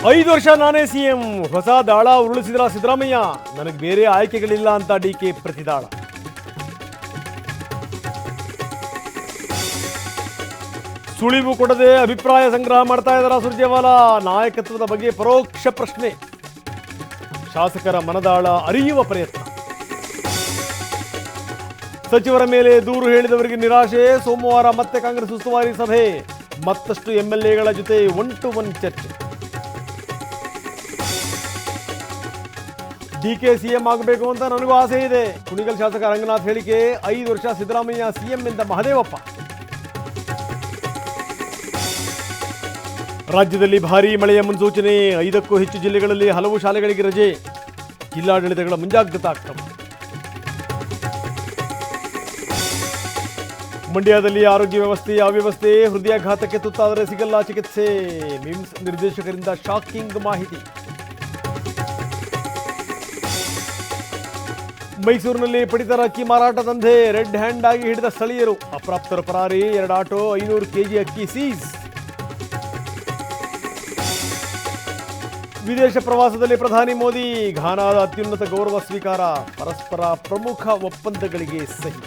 5 ವರ್ಷ ನಾನೇ ಸಿಎಂ, ಹೊಸ ದಾಳ ಉರುಳಿಸಿದ್ರ ಸಿದ್ದರಾಮಯ್ಯ. ನನಗೆ ಬೇರೆ ಆಯ್ಕೆಗಳಿಲ್ಲ ಅಂತ ಡಿಕೆ ಪ್ರತಿದಾಳ. ಸುಳಿವು ಕೊಡದೆ ಅಭಿಪ್ರಾಯ ಸಂಗ್ರಹ ಮಾಡ್ತಾ ಇದ್ದಾರ ಸುರ್ಜೇವಾಲಾ. ನಾಯಕತ್ವದ ಬಗ್ಗೆ ಪರೋಕ್ಷ ಪ್ರಶ್ನೆ. ಶಾಸಕರ ಮನದಾಳ ಅರಿಯುವ ಪ್ರಯತ್ನ. ಸಚಿವರ ಮೇಲೆ ದೂರು ಹೇಳಿದವರಿಗೆ ನಿರಾಶೆ. ಸೋಮವಾರ ಮತ್ತೆ ಕಾಂಗ್ರೆಸ್ ಉಸ್ತುವಾರಿ ಸಭೆ. ಮತ್ತಷ್ಟು ಎಂಎಲ್ಎಗಳ ಜೊತೆ 1-to-1 ಚರ್ಚೆ. ಡಿಕೆ ಸಿಎಂ ಆಗಬೇಕು ಅಂತ ನನಗೂ ಆಸೆ ಇದೆ. ಕುಣಿಗಲ್ ಶಾಸಕ ರಂಗನಾಥ್ ಹೇಳಿಕೆ. 5 ವರ್ಷ ಸಿದ್ದರಾಮಯ್ಯ ಸಿಎಂ ಎಂದ ಮಹದೇವಪ್ಪ. ರಾಜ್ಯದಲ್ಲಿ ಭಾರೀ ಮಳೆಯ ಮುನ್ಸೂಚನೆ. 5ಕ್ಕೂ ಹೆಚ್ಚು ಜಿಲ್ಲೆಗಳಲ್ಲಿ ಹಲವು ಶಾಲೆಗಳಿಗೆ ರಜೆ. ಜಿಲ್ಲಾಡಳಿತಗಳ ಮುಂಜಾಗ್ರತಾ ಕ್ರಮ. ಮಂಡ್ಯದಲ್ಲಿ ಆರೋಗ್ಯ ವ್ಯವಸ್ಥೆ ಅವ್ಯವಸ್ಥೆ. ಹೃದಯಾಘಾತಕ್ಕೆ ತುತ್ತಾದರೆ ಸಿಗಲ್ಲ ಚಿಕಿತ್ಸೆ. ಮಿಮ್ಸ್ ನಿರ್ದೇಶಕರಿಂದ ಶಾಕಿಂಗ್ ಮಾಹಿತಿ. ಮೈಸೂರಿನಲ್ಲಿ ಪಡಿತರ ಅಕ್ಕಿ ಮಾರಾಟ ದಂಧೆ. ರೆಡ್ ಹ್ಯಾಂಡ್ ಆಗಿ ಹಿಡಿದ ಸ್ಥಳೀಯರು. ಅಪ್ರಾಪ್ತರ ಪರಾರಿ. 2 ಆಟೋ 500 ಕೆಜಿ ಅಕ್ಕಿ ಸೀಸ್. ವಿದೇಶ ಪ್ರವಾಸದಲ್ಲಿ ಪ್ರಧಾನಿ ಮೋದಿ. ಘಾನಾದ ಅತ್ಯುನ್ನತ ಗೌರವ ಸ್ವೀಕಾರ. ಪರಸ್ಪರ ಪ್ರಮುಖ ಒಪ್ಪಂದಗಳಿಗೆ ಸಹಿ.